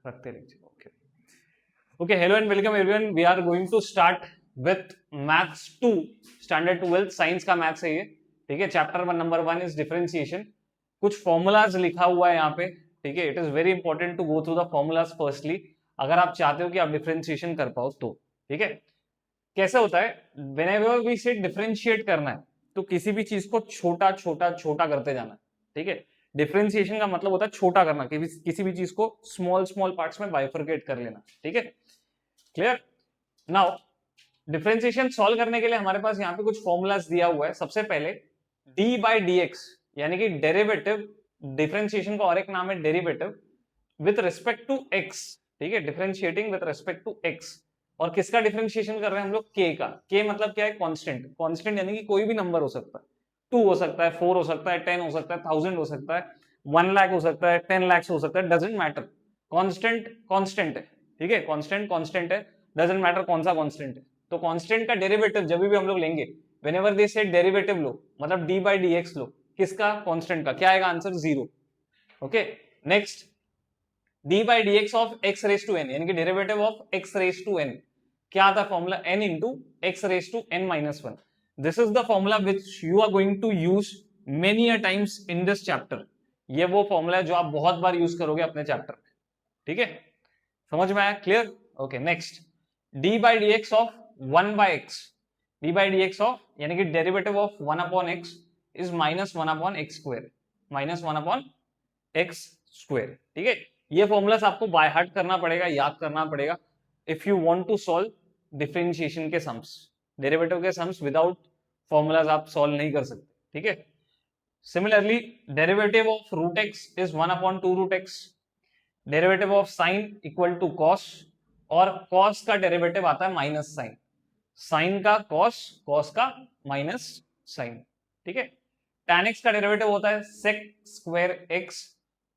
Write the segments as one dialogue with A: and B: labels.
A: रखते रहिए। Okay okay, hello and welcome everyone. We are going to start with maths 2, standard 12 science का maths है ये, ठीक है। Chapter number 1 is differentiation. कुछ फॉर्मूलाज लिखा हुआ है यहाँ पे, ठीक है। It is very important to go through the formulas firstly, अगर आप चाहते हो कि आप डिफरेंशिएशन कर पाओ तो, ठीक है। कैसे होता है, व्हेनेवर वी से डिफरेंशिएट करना है तो किसी भी चीज को छोटा छोटा छोटा करते जाना है, ठीक है। डिफरेंशिएशन का मतलब होता है छोटा करना, किसी भी चीज को स्मॉल स्मॉल पार्ट्स में बाइफरकेट कर लेना, ठीक है। क्लियर। नाउ डिफरेंशिएशन सॉल्व करने के लिए हमारे पास यहाँ पे कुछ फॉर्मूलाज दिया हुआ है। सबसे पहले डी बाई डी एक्स, यानी कि डेरिवेटिव, डिफरेंशिएशन का और एक नाम है derivative with respect to x, ठीक है। Differentiating with respect to x. और किसका डिफरेंशिएशन कर रहे हैं हम लोग? के का। के मतलब क्या है? कांस्टेंट। कांस्टेंट यानी कि कोई भी नंबर हो सकता है, 2 हो सकता है, 4 हो सकता है, 10 हो सकता है, 1000 हो सकता है, 1 लाख हो सकता है, 10 लाख हो सकता है, डजेंट मैटर। कांस्टेंट कांस्टेंट है, ठीक है। कांस्टेंट कांस्टेंट है, डजेंट मैटर कौन सा कांस्टेंट है। तो कांस्टेंट का डेरिवेटिव जब भी हम लोग लेंगे, व्हेनेवर दे से डेरिवेटिव लो, मतलब डी बाई डी एक्स लो, किसका? कांस्टेंट का। क्या आएगा answer? 0। Okay, next d by d x of x raise to n, यानी कि derivative of x raise to n. क्या आता है formula? n into x raise to n minus 1। This is the formula which you are going to use many a times in this chapter. ये वो formula है जो आप बहुत बार use करोगे अपने चैप्टर में, ठीक है। समझ में आया? Clear. Okay, next d by d x of 1 by x. D by d x of, यानी कि derivative of 1 upon x is minus 1 upon x square, minus 1 upon x square, ठीक है। ये फॉर्मूलास आपको बाय हार्ट करना पड़ेगा, याद करना पड़ेगा if you want to solve differentiation के सम्स। डेरिवेटिव के सम्स विदाउट फॉर्मूलाज आप सॉल्व नहीं कर सकते, ठीक है। Similarly derivative of root x is 1 upon 2 root x. Derivative of sine equal to cos, और कॉस का डेरिवेटिव आता है माइनस साइन। साइन का कॉस, कॉस का माइनस साइन, ठीक है। tan x का डेरिवेटिव होता है sec square x,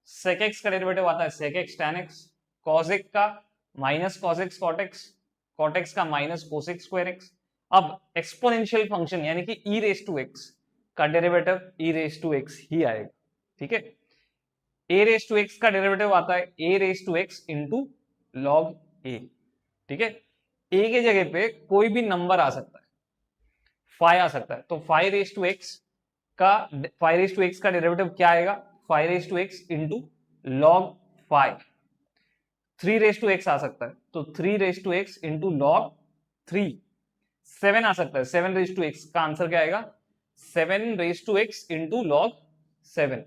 A: sec x का डेरिवेटिव आता है sec x tan x। cos x का minus cos x cot x, cot x का minus cos x square x। अब एक्सपोनेंशियल फंक्शन यानी कि e रेस टू x का derivative e raise to x ही आएगा, ठीक है। a रेस टू x का डेरिवेटिव आता है a raise to x into log a, ठीक है। a के जगह पे कोई भी नंबर आ सकता है, 5 आ सकता है, तो 5 रेस टू x का 5 रेस टू x का डेरिवेटिव क्या आएगा? 5 raise to x into log 5। 3 raise to x आ सकता है, तो 3 raise to x into log 3। 7 आ सकता है, 7 रेस टू x का आंसर क्या आएगा? 7 raise to x into log 7।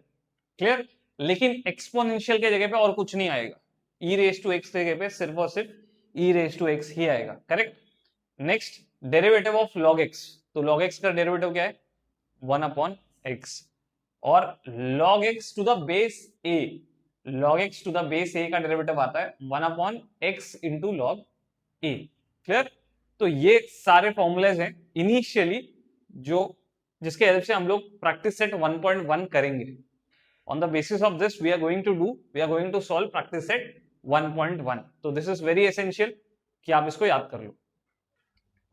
A: Clear. लेकिन एक्सपोनेंशियल के जगह पे और कुछ नहीं आएगा, e रेस टू x के जगह पे सिर्फ और सिर्फ e रेस टू x ही आएगा, correct. Next derivative of log x, तो log x का डेरिवेटिव क्या है? 1 अपॉन x। और log x to the base a, log x to the base a का डेरिवेटिव आता है 1 upon x into log a। Clear. तो ये सारे फॉर्मूलेज हैं इनिशियली जो, जिसके हेल्प से हम लोग प्रैक्टिस सेट 1.1 करेंगे। On the basis of this we are going to solve practice set 1.1। तो दिस इज वेरी एसेंशियल कि आप इसको याद कर लो।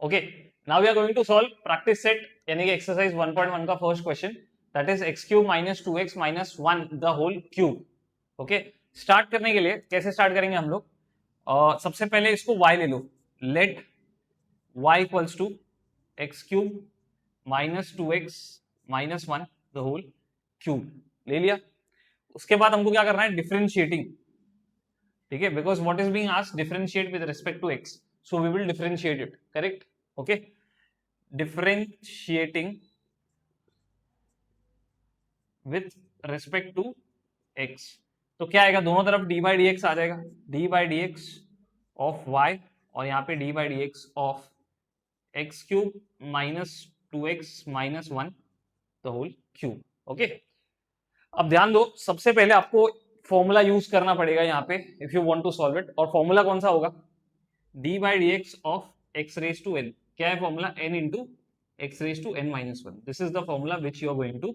A: Okay, now we are going to solve practice set यानी कि एक्सरसाइज 1.1 का first question, that is x cube minus 2x minus 1 the whole cube. Okay, start करने के लिए कैसे स्टार्ट करेंगे हम लोग? सबसे पहले इसको y ले लो, let y equals to x cube minus 2x minus 1 the whole cube ले लिया। उसके बाद हमको क्या करना है? डिफरेंशिएटिंग, ठीक है, because what is being asked differentiate with respect to x, so we will differentiate it, correct? Okay, differentiating with respect to x, तो क्या आएगा? दोनों तरफ d by dx आ जाएगा, d by dx of y, और यहाँ पे d by dx of x cube minus 2x minus 1 the whole cube. Okay, अब ध्यान दो, सबसे पहले आपको फॉर्मूला यूज करना पड़ेगा यहाँ पे if you want to solve it. और फॉर्मूला कौन सा होगा? D by d x of x raise to n. क्या है formula? N into x raise to n minus 1। This is the formula which you are going to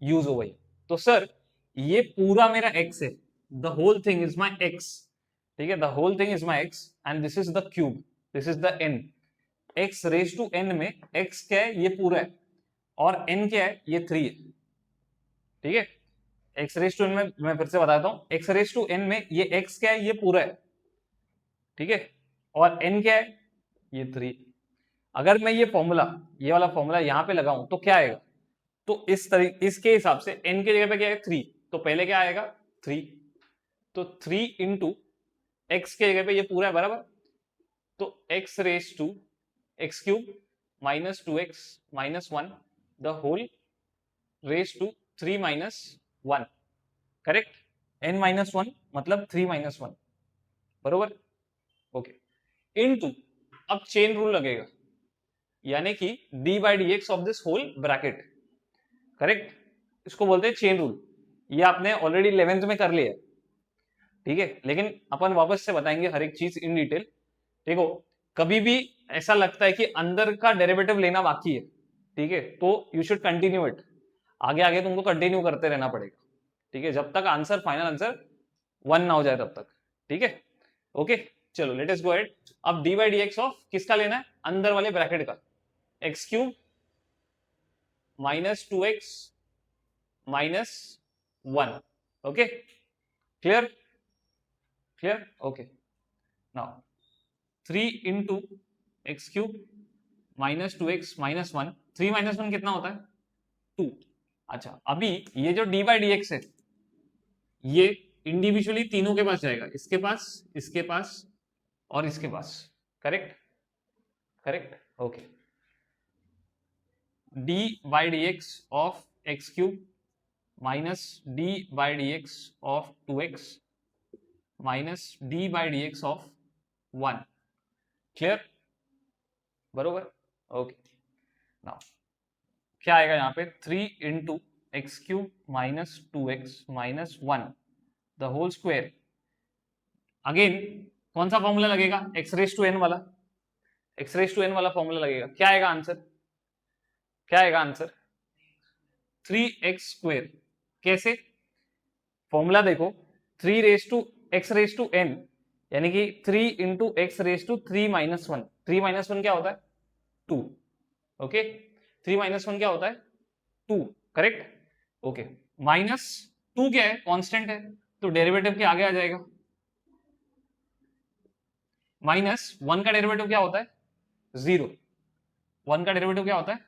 A: use over. तो sir ये पूरा मेरा x है, the whole thing is my x, ठीक है, the whole thing is my x and this is the cube, this is the n। x raise to n में x क्या है? ये पूरा है, और n क्या है? ये 3 है, ठीक है। एक्स रेस टू एन में मैं फिर से बताता हूँ, एक्स रेस टू एन में ये एक्स क्या है, ये पूरा है, ठीक है, और एन क्या है, ये 3। अगर मैं ये फॉर्मूला, ये वाला फॉर्मूला यहाँ पे लगाऊं तो क्या आएगा, तो इस तरीके, इसके हिसाब से एन की जगह पे क्या है 3, तो पहले क्या आएगा 3, तो 3 इंटू एक्स के जगह पे ये पूरा है बराबर, तो x raise to x cube minus 2x minus 1 the whole raise to 3 minus 1, correct, n minus 1 मतलब 3 माइनस 1, बरोबर, ओके, इनटू, अब चेन रूल लगेगा, यानी कि d by d x of this whole bracket, correct, इसको बोलते हैं चेन रूल। ये आपने ऑलरेडी 11th में कर लिया है, ठीक है, लेकिन अपन वापस से बताएंगे हर एक चीज इन डिटेल। देखो, कभी भी ऐसा लगता है कि अंदर का डेरिवेटिव लेना बाकी है, ठीक है, तो यू शुड कंटिन्यू इट, आगे आगे तुमको कंटिन्यू करते रहना पड़ेगा, ठीक है, जब तक आंसर, फाइनल आंसर 1 ना हो जाए तब तक, ठीक है, ओके। चलो लेट अस गो अहेड। अब D by d x of किसका लेना है, अंदर वाले ब्रैकेट का, x cube minus 2x minus 1, okay, clear, clear, okay. Now 3 into x cube minus 2x minus 1, 3 minus 1 कितना होता है 2। अच्छा, अभी ये जो डी बाई डी एक्स है, ये इंडिविजुअली तीनों के पास जाएगा, इसके पास, इसके पास और इसके पास, correct, correct, okay. D by d x of x cube minus d by d x of 2x minus d by d x of 1, clear, बरोबर, ओके। नाउ क्या आएगा यहाँ पे, 3 into x cube minus 2x minus 1 the whole square, again कौन सा formula लगेगा, x raise to n वाला, x raise to n वाला फॉर्मूला लगेगा, क्या आएगा आंसर, क्या आएगा आंसर 3x स्क्वायर, कैसे, फॉर्मूला देखो, 3 raise to x raise to n, यानी कि 3 into x raise to 3 minus 1, 3 minus 1 क्या होता है 2, ओके, 3 माइनस 1 क्या होता है 2, करेक्ट, ओके, माइनस 2 क्या है, कांस्टेंट है, तो डेरिवेटिव के आगे आ जाएगा, माइनस 1 का डेरिवेटिव क्या होता है 0, 1 का डेरिवेटिव क्या होता है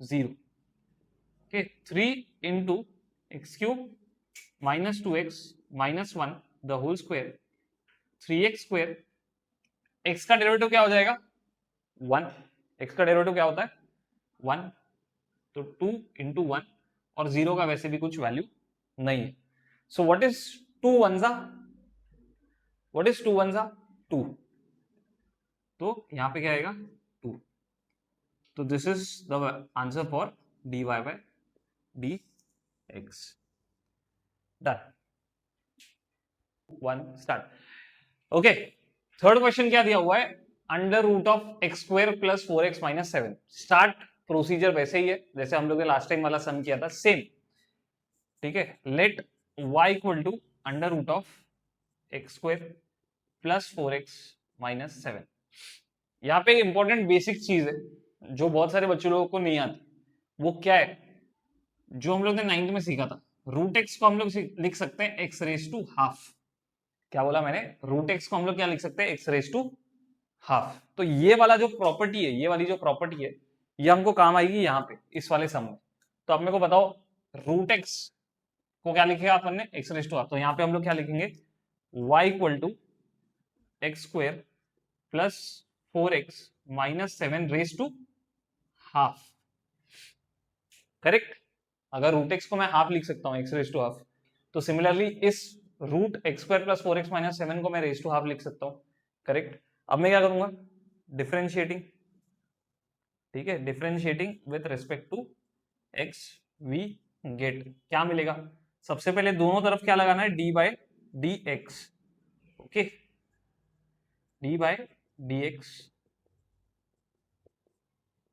A: 0, okay, 3 into x cube minus 2x minus 1 the whole square, 3x square, x का डेरिवेटिव क्या हो जाएगा 1, x का डेरिवेटिव क्या होता है 1, तो 2 इंटू 1, और 0 का वैसे भी कुछ वैल्यू नहीं है, सो व्हाट इज 2 वन जा, व्हाट इज 2 वन जा 2, तो यहां पे क्या आएगा 2, तो this is the answer for d y by d x, done, 1 start, okay. Third question क्या दिया हुआ है, under root of x square plus 4x minus 7, start procedure वैसे ही है जैसे हम लोग ने लास्ट टाइम वाला सम किया था, सेम, ठीक है, let y equal to under root of x square plus 4x minus 7। यहाँ पे इंपॉर्टेंट बेसिक चीज है जो बहुत सारे बच्चों लोगों को नहीं आती, वो क्या है, जो हम लोग ने 9th में सीखा था, रूट एक्स को हम लोग लिख सकते हैं एक्स रेस टू हाफ, क्या बोला मैंने, रूट एक्स को हम लोग क्या लिख सकते हैं एक्स रेस टू हाफ, तो ये वाला जो प्रॉपर्टी है, ये वाली जो प्रॉपर्टी है, ये हमको काम आएगी यहाँ पे इस वाले सम में। तो आप मेरे को बताओ, रूट एक्स को क्या लिखेगा अपन ने एक्स रेस टू हाफ, तो यहाँ पे हम लोग क्या लिखेंगे y equal to x square plus 4x minus 7 raise to half, correct, अगर रूट एक्स को मैं हाफ लिख सकता हूँ एक्स रेस टू हाफ, तो सिमिलरली इस root x square plus 4x minus 7 को मैं रेस टू हाफ लिख सकता हूँ, करेक्ट। अब मैं क्या करूंगा, डिफरेंशिएटिंग, ठीक है, differentiating with respect to x, we get क्या मिलेगा, सबसे पहले दोनों तरफ क्या लगाना है, d by d x, okay, d by d x,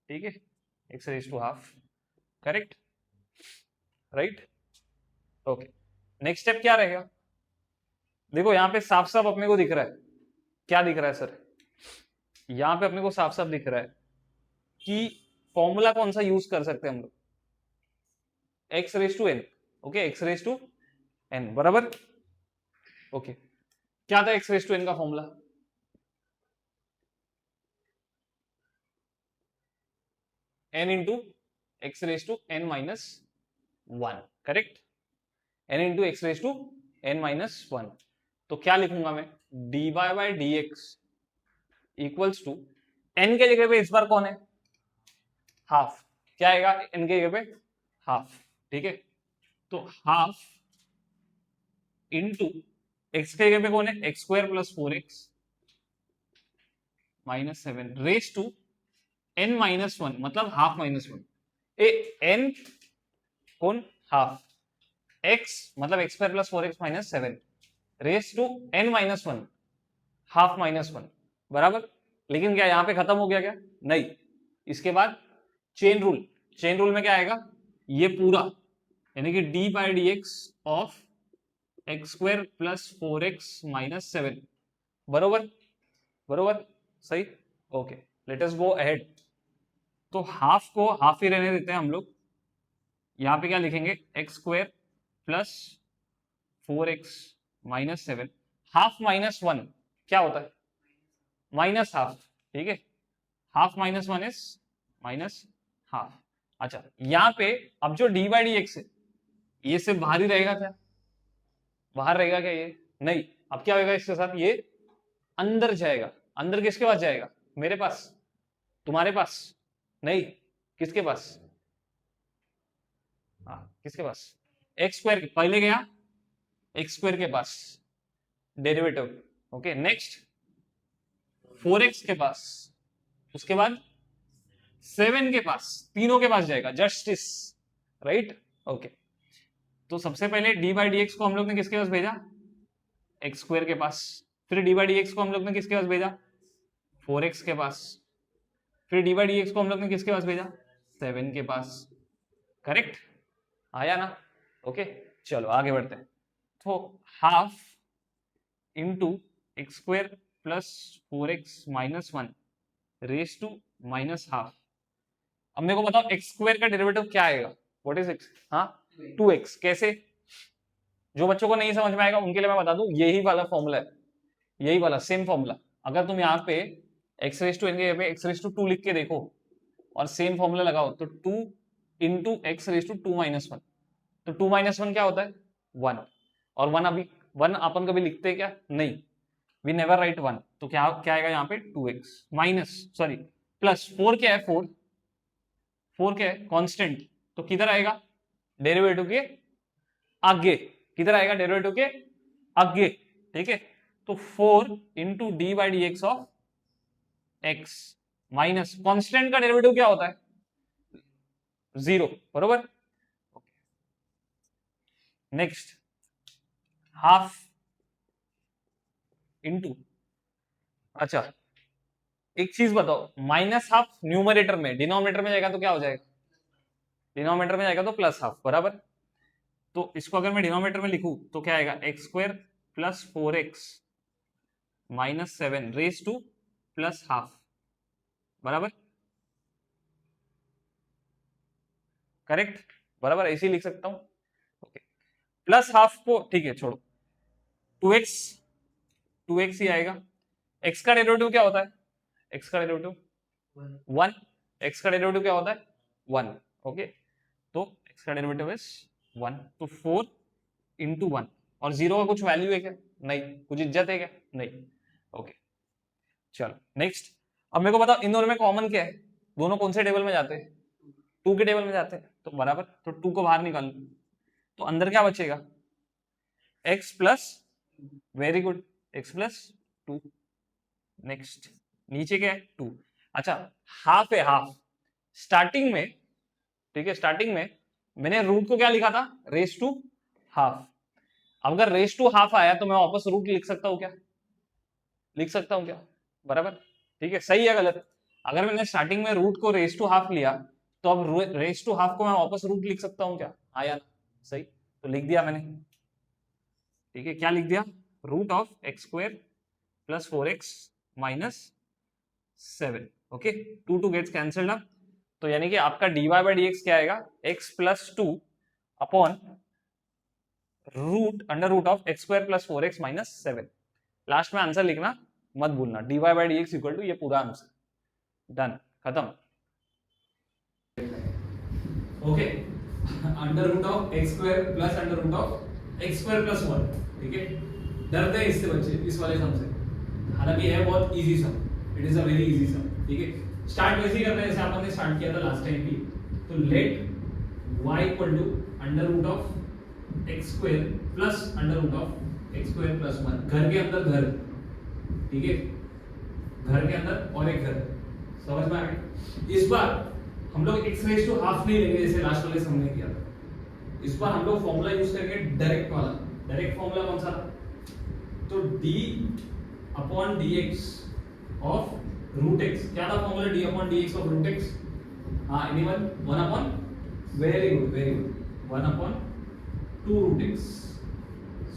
A: ठीक है, x raise to half, correct, right, okay. Next step क्या रहेगा, देखो यहाँ पे साफ साफ अपने को दिख रहा है, क्या दिख रहा है सर, यहाँ पे अपने को साफ साफ दिख रहा है कि फॉर्मूला कौन सा यूज कर सकते हैं हम लोग, x raise to n, okay, x raise to n, बराबर। ओके, क्या था x रेज टू n का formula? n into x raise to n minus 1, correct? n into x raise to n minus 1। तो क्या लिखूंगा मैं? dy by dx equals to, n के जगह पे इस बार कौन है? हाफ। क्या आएगा n के जगह पे? हाफ, ठीक है? तो हाफ इंटू x के जगह पे कौन है? X square plus 4x minus 7 raise to n minus 1, मतलब हाफ माइनस 1। n कौन? हाफ। x मतलब x square plus 4x minus 7 raise to n minus 1, half minus 1, बराबर। लेकिन क्या यहां पे खत्म हो गया क्या? नहीं। इसके बाद चेन रूल, चेन रूल में क्या आएगा? ये पूरा, यानी कि d by d x of x square plus 4x minus 7, बरोबर, बरोबर, सही। Okay, let us go ahead. तो हाफ को हाफ ही रहने देते हैं हम लोग। यहां पे क्या लिखेंगे? X square plus 4x minus 7, half minus 1 क्या होता है? माइनस हाफ, ठीक है? Half minus 1 is minus half. अच्छा, यहां पे अब जो डी बाई डी एक्स है, ये सिर्फ बाहर ही रहेगा क्या? बाहर रहेगा क्या ये? नहीं। अब क्या होगा इसके साथ? ये अंदर जाएगा। अंदर किसके पास जाएगा? मेरे पास, तुम्हारे पास नहीं, किसके पास? हाँ, किसके पास? एक्स स्क्वायर, पहले गया एक्स स्क्वायर के पास, डेरिवेटिव। ओके, नेक्स्ट 4x के पास, उसके बाद 7 के पास, तीनों के पास जाएगा, जस्टिस, राइट? ओके, तो सबसे पहले डी बाई डी एक्स को हम लोग ने किसके पास भेजा? एक्स स्क्वायर के पास। फिर डी बाई डी एक्स को हम लोग ने किसके पास भेजा? 4x के पास। फिर डी बाई डी एक्स को हम लोग ने किसके पास भेजा? 7 के पास, करेक्ट? आया ना? ओके, चलो आगे बढ़ते हैं। तो half into x square plus 4x minus 1 raise to minus half. अब मेरे को बताओ एक्स स्क्वायर का डेरिवेटिव क्या आएगा? What is x? हाँ, 2x। कैसे? जो बच्चों को नहीं समझ में आएगा उनके लिए मैं बता दूं, यही वाला फॉर्मूला है, यही वाला सेम फॉर्मूला। अगर तुम यहाँ पे एक्स रेस टू एन के पे एक्स रेस टू 2 लिख के देखो और सेम फॉर्मूला लगाओ, तो 2 into x raise to 2 minus 1, तो 2 माइनस 1 क्या होता है? 1। और 1 अभी 1 अपन कभी लिखते हैं क्या? नहीं, वी नेवर राइट 1। तो क्या क्या आएगा यहाँ पे? 2x माइनस, सॉरी, प्लस 4 क्या है? 4, 4 क्या है? कांस्टेंट। तो किधर आएगा? डेरिवेटिव के आगे। किधर आएगा? डेरिवेटिव के आगे, ठीक है? तो 4 into d by d x of x minus constant का डेरिवेटिव क्या होता है? 0, बरोबर। नेक्स्ट हाफ इंटू, अच्छा एक चीज बताओ, माइनस हाफ न्यूमरेटर में, डिनोमिनेटर में जाएगा तो क्या हो जाएगा? डिनोमिनेटर में जाएगा तो प्लस हाफ, बराबर। तो इसको अगर मैं डिनोमिनेटर में लिखूं तो क्या आएगा? X square plus 4x minus 7 raise two plus half, बराबर, करेक्ट, बराबर, ऐसे ही लिख सकता हूं। ओके, प्लस हाफ को ठीक है छोड़ो, 2x, 2x ही आएगा। x का डेरिवेटिव क्या होता है? x का डेरिवेटिव 1। x का डेरिवेटिव क्या होता है? 1। ओके, तो x का डेरिवेटिव इज 1। तो 4 इंटू 1, और 0 का कुछ वैल्यू है क्या? नहीं। कुछ इज्जत है क्या? नहीं। ओके, चलो नेक्स्ट। अब मेरे को बताओ इन दोनों में कॉमन क्या है? दोनों कौन से टेबल में जाते हैं? 2 के टेबल में जाते हैं, तो बराबर, तो 2 को बाहर निकाल लो, तो अंदर क्या बचेगा? x plus, very good, x plus 2। Next, नीचे क्या है? 2। अच्छा, हाफ है, हाफ स्टार्टिंग में, ठीक है, स्टार्टिंग में मैंने रूट को क्या लिखा था? Raise to half. अब अगर रेस टू हाफ आया तो मैं वापस रूट लिख सकता हूं क्या? लिख सकता हूं क्या? बराबर, ठीक है, सही है गलत? अगर मैंने स्टार्टिंग में रूट को रेस टू हाफ लिया, तो अब रेस टू हाफ को मैं वापस रूट लिख सकता हूं क्या? आया ना? सही, तो लिख दिया मैंने, ठीक है। क्या लिख दिया? Root of x square plus 4x minus 7। Okay, 2 gets cancelled up, तो यानी कि आपका dy बाई डी एक्स क्या आएगा? x plus 2 upon under root of x square plus 4x minus 7। Last में आंसर लिखना मत भूलना, dy by d x equal to ये पूरा आंसर। डन, खत्म। Okay, under root of x square plus under root of x square plus 1, ठीक है। डरते हैं इससे बच्चे, इस वाले सम से, हालांकि है बहुत easy sum, it is a very easy sum, ठीक है। स्टार्ट वैसे ही करते हैं जैसे अपन ने स्टार्ट किया था लास्ट टाइम भी। तो let y equal to under root of x square plus under root of x square plus 1, घर के अंदर घर, ठीक है, घर के अंदर और एक घर, समझ में आ गया। इस बार हम लोग x रेज टू हाफ नहीं लेंगे जैसे लास्ट वाले हमने किया था। इस बार हम लोग फॉर्मूला यूज करेंगे डायरेक्ट वाला। डायरेक्ट फॉर्मूला कौन सा था? तो d upon dx of root x। क्या था formula d upon dx of root x? हाँ, anyone? 1 upon, very good very good, 1 upon 2 root x,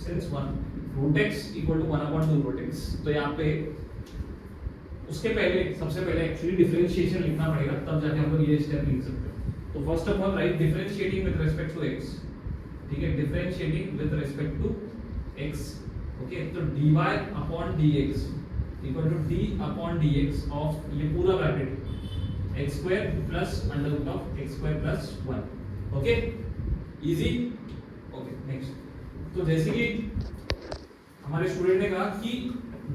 A: since 1 root x equal to 1 upon 2 root x। तो यहाँ पे उसके पहले, सबसे पहले एक्चुअली डिफरेंशिएशन लिखना पड़ेगा, तब जाके हम लोग ये स्टेप लिख सकते हैं। तो first of all right differentiating with respect to x, ठीक है, differentiating with respect to x, okay. तो dy upon dx equal to d upon dx of ये पूरा bracket x square plus under root of x square plus 1, okay, easy, okay. Next, तो जैसे कि हमारे student ने कहा कि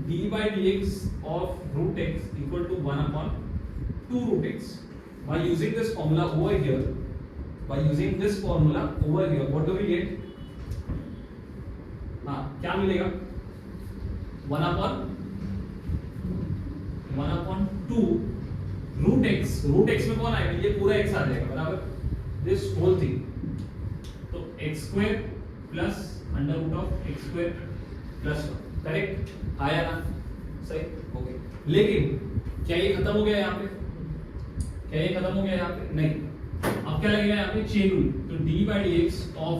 A: d by dx of root x equal to 1 upon 2 root x. By using this formula over here, what do we get? हाँ, क्या मिलेगा? 1 upon 2 root x। root x में कौन आएगा? ये पूरा x आ जाएगा, बराबर, this whole thing। तो x square plus under root of x square plus 1, correct आया ना? सही, ओके। लेकिन क्या ये खत्म हो गया यहाँ पे? क्या ये खत्म हो गया यहाँ पे? नहीं। अब क्या लगेगा यहाँ पे? Chain rule. तो d by dx ऑफ,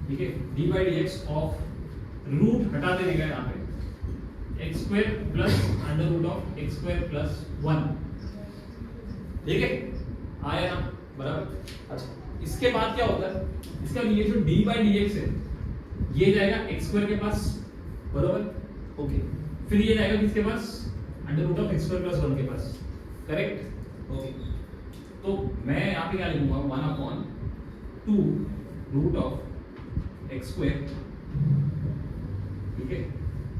A: ठीक है, d by dx of root हटा देगा यहाँ पे x square plus under root of x square plus 1, ठीक है, आया ना? बराबर। अच्छा, इसके बाद क्या होता है? इसका ये जो d by dx है ये जाएगा x स्क्वायर के पास, बराबर, ओके। फिर ये जाएगा किसके पास? Under root of x square plus 1 के पास, करेक्ट, ओके। तो मैं यहाँ पे क्या लिखूंगा? 1 upon 2 root of x square, ठीक है,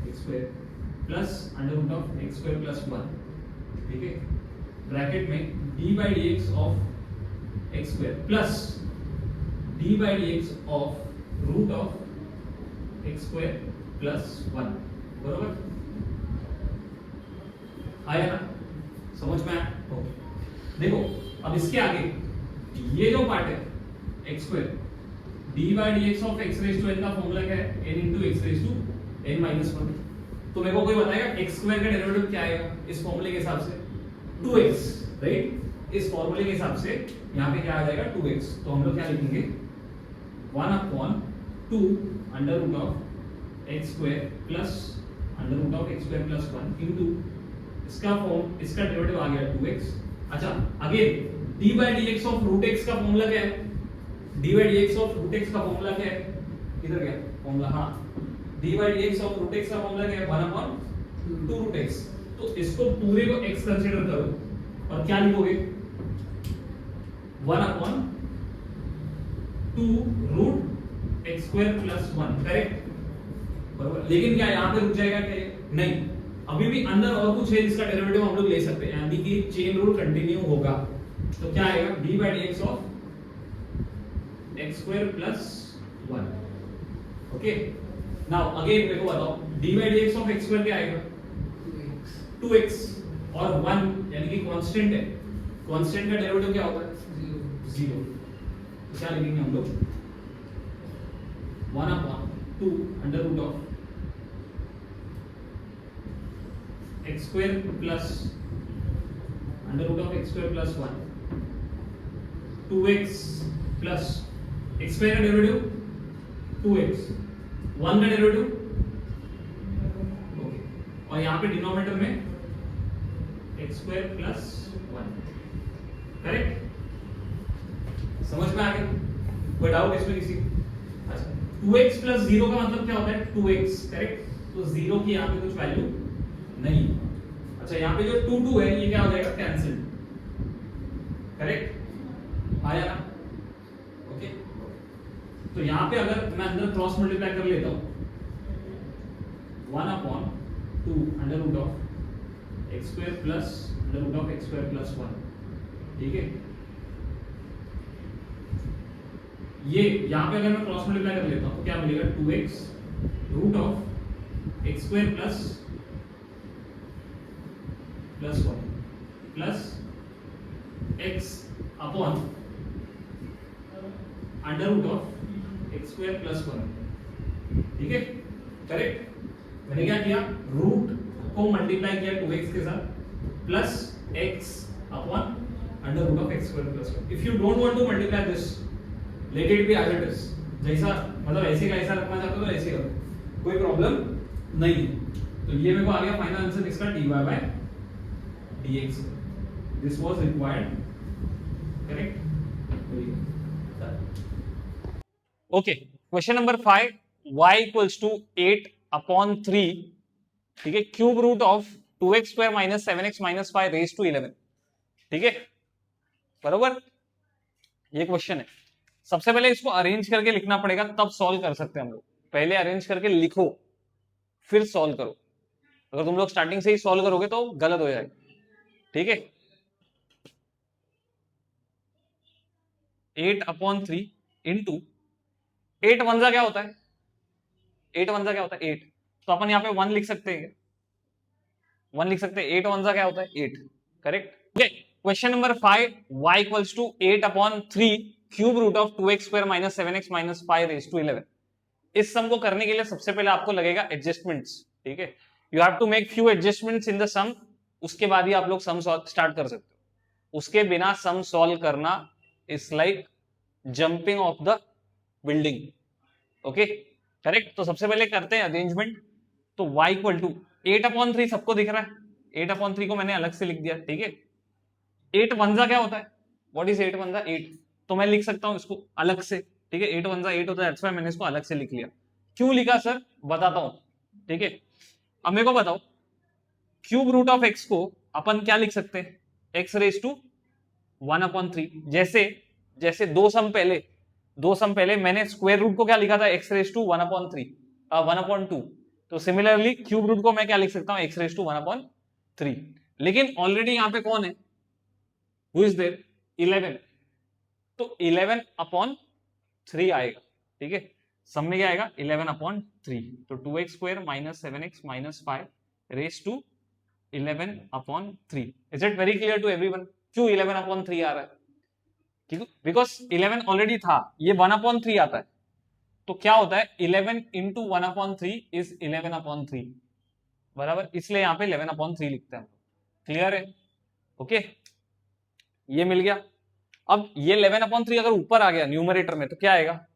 A: x square plus under root of x square plus 1, ठीक है, ब्रैकेट में d by dx of x square plus d by dx of root of x square plus 1, बरोबर, आया ना? समझ में आया? ओके। देखो अब इसके आगे ये जो पार्ट है x square, d by dx of x raise to n का फॉर्मूला क्या है? n into x raise to n minus 1। तो मेरे को कोई बताएगा x स्क्वायर का डेरिवेटिव क्या आएगा इस फॉर्मूले के हिसाब से? 2x, right. इस फॉर्मूले के हिसाब से यहाँ पे क्या आ जाएगा? 2x। तो हम लोग क्या लिखेंगे? 1 upon 2 under root of x square plus under root of x square plus 1 into इसका फॉर्म, इसका डेरिवेटिव आ गया 2x। अच्छा, again d by dx of root x का फॉर्मूला क्या है? d by dx of root x का formula क्या है? किधर गया फॉर्मूला? हाँ, d by dx of root x का फॉर्मूला क्या है? 1 अपॉन 2 रूट x। तो इसको पूरे को x कंसीडर करो और क्या लिखोगे? 1 upon 2 root x square plus 1, correct, बराबर। लेकिन क्या यहाँ पे रुक जाएगा क्या? नहीं, अभी भी अंदर और कुछ है जिसका डेरिवेटिव हम लोग ले सकते हैं, यानी कि चेन रूल कंटिन्यू होगा। तो क्या आएगा? d by dx of x square plus 1, okay. Now again मेरे को बताओ, d by dx of x square क्या आएगा? 2x और 1 यानी कि कांस्टेंट है, कांस्टेंट का डेरिवेटिव क्या होगा? 0। तो क्या लिखेंगे हम लोग? 1 upon 2 under root of x square plus under root of x square plus 1, 2x plus x square का डेरिवेटिव 2x, 1 का डेरिवेटिव, ओके, और यहाँ पे डिनोमिनेटर में x स्क्वायर प्लस 1, करेक्ट, समझ में आ गया? कोई डाउट इसमें किसी? अच्छा, 2x प्लस 0 का मतलब क्या होता है 2x, करेक्ट। तो 0 की यहाँ पे कुछ वैल्यू नहीं। अच्छा यहाँ पे जो 2 2 है ये क्या हो जाएगा कैंसिल, करेक्ट आया ना। ओके तो यहाँ पे अगर मैं अंदर क्रॉस मल्टीप्लाई कर लेता हूँ 1/2 under root of x square plus under root of x square plus 1, ठीक है। ये यहाँ पे अगर मैं क्रॉस मल्टीप्लाई कर लेता हूँ तो क्या मिलेगा 2x root of x square plus 1 plus x upon under root of x square plus 1, ठीक है, करेक्ट। मैंने क्या किया, रूट को मल्टीप्लाई किया 2x के साथ plus x upon under root of x square plus 1। If you don't want to multiply this, let it be as it is, जैसा मतलब ऐसे का ऐसा रखना चाहते हो तो ऐसे रखो, कोई प्रॉब्लम नहीं है। तो ये मेरे को आ गया फाइनल आंसर इसका dy by dx, this was required, correct. Okay question number 5, y equals to 8/3, ठीक है, cube root of 2x square minus 7x minus 5 raise to 11, ठीक है, बरोबर। ये क्वेश्चन है। सबसे पहले इसको अरेंज करके लिखना पड़ेगा तब सॉल्व कर सकते हैं हम लोग। पहले अरेंज करके लिखो फिर सॉल्व करो। अगर तुम लोग स्टार्टिंग से ही सॉल्व करोगे तो गलत हो जाएगा, ठीक है। 8/3 इंटू 8 1 क्या होता है, 8 1 क्या होता है 8, तो अपन यहाँ पे 1 लिख सकते हैं, 1 लिख सकते हैं। 8 1 क्या होता है 8, correct. Okay question number 5, y equals to 8/3 cube root of 2x square minus 7x minus 5 raise to 11। इस सम को करने के लिए सबसे पहले आपको लगेगा एडजस्टमेंट्स, ठीक है। You have to make few adjustments in the sum, उसके बाद ही आप लोग सम स्टार्ट कर सकते हो। उसके बिना सम सॉल्व करना is like jumping of the building, okay, correct. तो सबसे पहले करते हैं अरेंजमेंट। तो y इक्वल टू 8/3 सबको दिख रहा है, 8/3 को मैंने अलग से लिख दिया, ठीक है। 8 1 क्या होता है, व्हाट इज 8 1 8, तो मैं लिख सकता हूं इसको अलग से, ठीक है। 8 1 8 होता है, दैट्स व्हाई मैंने इसको अलग से लिख लिया। क्यों लिखा सर, बताता हूं, ठीक है। अब मेरे को बताओ, क्यूब रूट ऑफ एक्स को अपन क्या लिख सकते हैं, एक्स रेज टू 1/3। जैसे जैसे दो सम पहले मैंने स्क्वायर रूट को क्या लिखा था, एक्स रेज टू 1/2। तो सिमिलरली क्यूब रूट को मैं क्या लिख सकता हूं, एक्स रेज टू 1/3। लेकिन ऑलरेडी यहां पे कौन है, हु इज देयर, 11, तो 11/3 आएगा, ठीक है। सम में क्या आएगा 11/3, तो 2x square minus 7x minus 5 raise to 11/3। Is it very clear to everyone क्यों 11/3 आ रहा है, बिकॉज 11 ऑलरेडी था, ये 1/3 आता है, तो क्या होता है 11 इंटू 1/3 इज 11/3, बराबर, इसलिए यहां पे 11/3 लिखते हैं। क्लियर है, ओके, ये मिल गया। अब ये 11/3 अगर ऊपर आ गया न्यूमरेटर में तो क्या आएगा,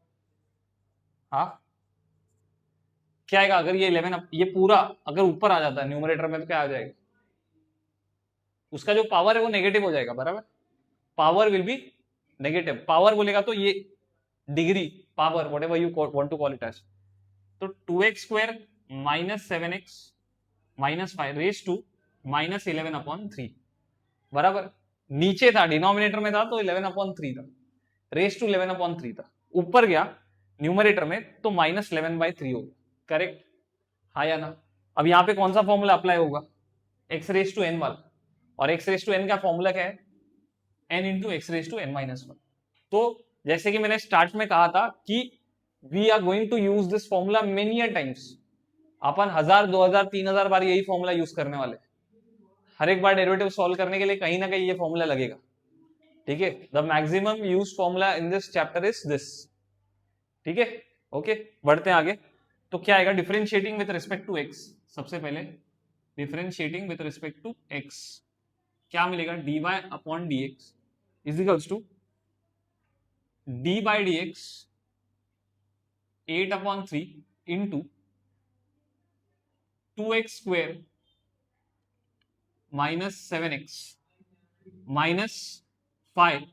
A: हाँ क्या आएगा, अगर ये 11 ये पूरा अगर ऊपर आ जाता है न्यूमरेटर में तो क्या आ जाएगा, उसका जो पावर है वो नेगेटिव हो जाएगा, बराबर, power will be negative. Power बोलेगा तो ये degree, power, whatever you want to call it as. तो 2x square minus 7x minus 5 raise to minus 11/3, बराबर। नीचे था डिनोमिनेटर में था तो 11/3 था, रेज टू 11/3 था, ऊपर गया न्यूमरेटर में तो माइनस 11/3 होगा, करेक्ट, हाँ या ना। अब यहां पे कौन सा फॉर्मूला अप्लाई होगा, एक्स रेज टू एन वाला, और एक्स रेज टू एन का फॉर्मूला क्या है, n into x raise to n minus 1। तो जैसे कि मैंने स्टार्ट में कहा था कि we are going to use this formula many times, अपन 1000 2000 3000 बार यही फॉर्मूला यूज करने वाले, हर एक बार डेरिवेटिव सॉल्व करने के लिए कहीं ना कहीं ये फॉर्मूला लगेगा, ठीक है। The maximum use formula in this chapter is this, ठीक है, ओके, बढ़ते हैं आगे। तो क्या आएगा, differentiating with respect to x, सबसे पहले differentiating with respect to x क्या मिलेगा, dy upon dx is equals to d by dx 8/3 into 2x square minus 7x minus 5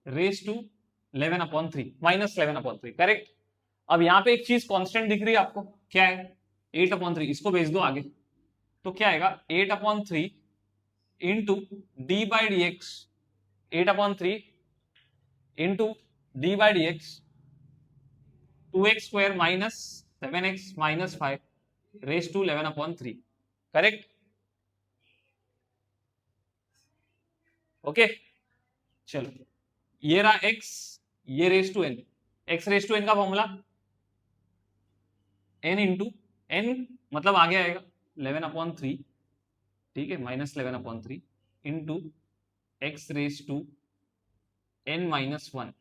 A: raise to 11/3 minus 11/3, correct. अब यहाँ पे एक चीज कांस्टेंट दिख रही है आपको, क्या है 8/3, इसको भेज दो आगे, तो क्या आएगा 8/3 into d by d x, 8/3 into d by d x 2x² minus 7x minus 5 raise to 11/3, correct? Okay चलो, ये रहा x, ये raise to n, x raise to n का फॉर्मूला n इंटू n, मतलब आगे आएगा 11/3, ठीक है, minus 11/3 into x raise to n minus 1,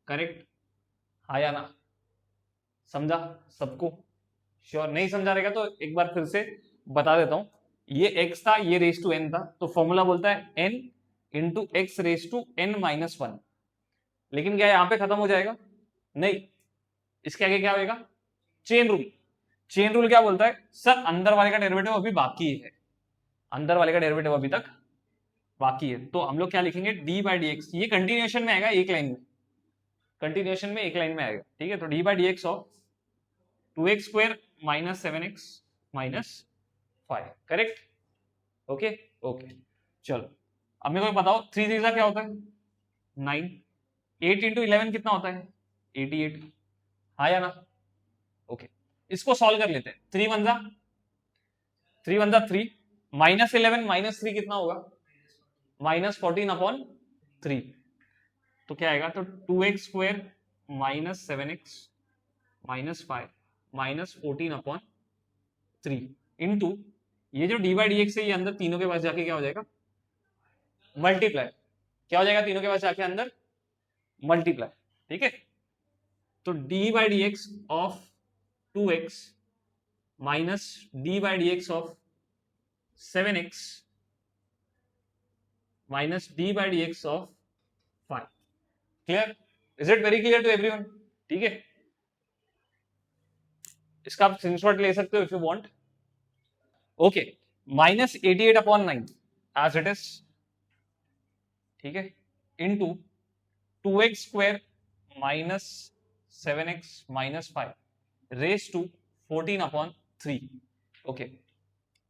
A: correct? आया ना? समझा सबको? श्योर? नहीं समझा रहेगा तो एक बार फिर से बता देता हूं, ये x था, ये रेस टू n था, तो फॉर्मूला बोलता है n into x raise to n minus 1, लेकिन क्या यहां पे खत्म हो जाएगा? नहीं, इसके आगे क्या होगा? Chain rule. चेन रूल क्या बोलता है? सर अंदर वाले का डेरिवेटिव अभी बाकी है, अंदर वाले का डेरिवेटिव अभी तक बाकी है, तो हम लोग क्या लिखेंगे? डी बाई डी एक्स, ये कंटिन्यूएशन में आएगा, एक लाइन में, कंटिन्यूएशन में एक लाइन में आएगा, ठीक है? तो d by d x of 2x² minus 7x minus 5, correct? Okay okay चलो, अब मेरे को बताओ 3 3 क्या होता है? 9, 8 इंटू 11 कितना होता है? 88, हाँ या ना? ओके, इसको सॉल्व कर लेते हैं। 3 1 जा 3, माइनस 11 माइनस 3 कितना होगा? माइनस 14/3, तो क्या आएगा? तो 2x² minus 7x minus 5 minus 14/3 into ये जो डी बाई डी एक्स है, ये अंदर तीनों के पास जाके क्या हो जाएगा? मल्टीप्लाई। क्या हो जाएगा तीनों के पास जाके अंदर? मल्टीप्लाई, ठीक है? तो d by d x of 2x minus d by d x of 7x minus d by d x of 5, clear? Is it very clear to everyone? ठीक है, इसका आप स्क्रीनशॉट ले सकते हो if you want. Okay, minus 88/9 as it is, ठीक है, into 2x² minus 7x minus 5 raise to 14/3। Okay,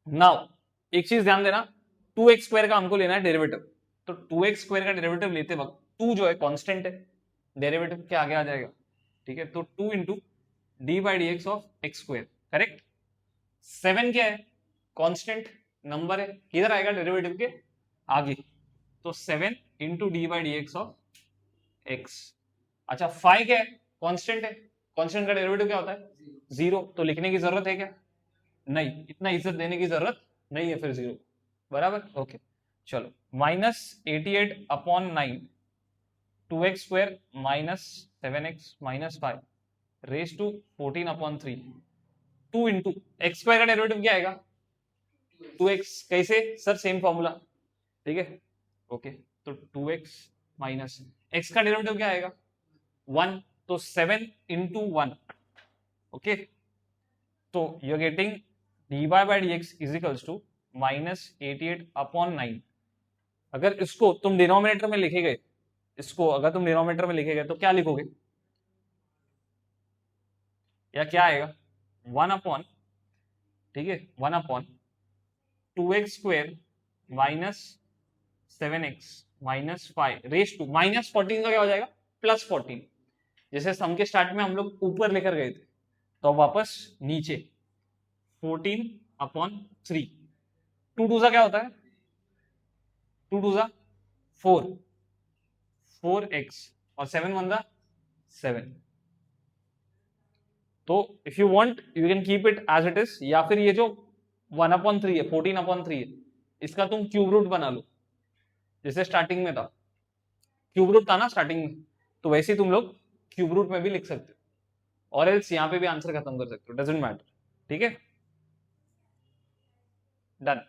A: now एक चीज ध्यान देना, 2x² का हमको लेना है डेरिवेटिव, तो 2x² का डेरिवेटिव लेते वक्त 2 जो है कांस्टेंट है, डेरिवेटिव के आगे आ जाएगा, ठीक है? तो 2 into d by d x of x², correct? 7 क्या है? कांस्टेंट नंबर है, किधर आएगा? डेरिवेटिव के आगे, तो 7 into d by d x of x। अच्छा, 5 क्या है? कांस्टेंट है, कांस्टेंट का डेरिवेटिव क्या होता है? 0, तो लिखने की जरूरत है क्या? नहीं, इतना इज्जत देने की जरूरत नहीं है, फिर 0, बराबर? ओके चलो, minus 88/9 2x² minus 7x minus 5 raise to 14/3, 2 into x² का डेरिवेटिव क्या आएगा? 2x, कैसे सर? सेम फॉर्मूला, ठीक है? ओके, तो 2x माइनस x का डेरिवेटिव क्या आएगा? 1, तो 7 इंटू 1, ओके, तो you are getting d by by d x is equals to minus 88/9। अगर इसको तुम डिनोमिनेटर में लिखे गए, इसको अगर तुम डिनोमिनेटर में लिखे गए तो क्या लिखोगे? या क्या आएगा? 1/, ठीक है, 1/2x² minus 7x minus 5 raise to minus 14 का क्या हो जाएगा? प्लस 14। जैसे सम के स्टार्ट में हम लोग ऊपर लेकर गए थे, तो वापस नीचे 14/3। 2 2 क्या होता है? 2 2 4, 4x और 7 1 7। तो if you want you can keep it as it is, या फिर ये जो 1/3 है, 14/3 है, इसका तुम क्यूब रूट बना लो, जैसे स्टार्टिंग में था, क्यूब रूट था ना स्टार्टिंग में, तो वैसे ही तुम लोग क्यूब रूट में भी लिख सकते हो, और एल्स यहाँ पे भी आंसर खत्म कर सकते हो, डजंट मैटर, ठीक है? डन।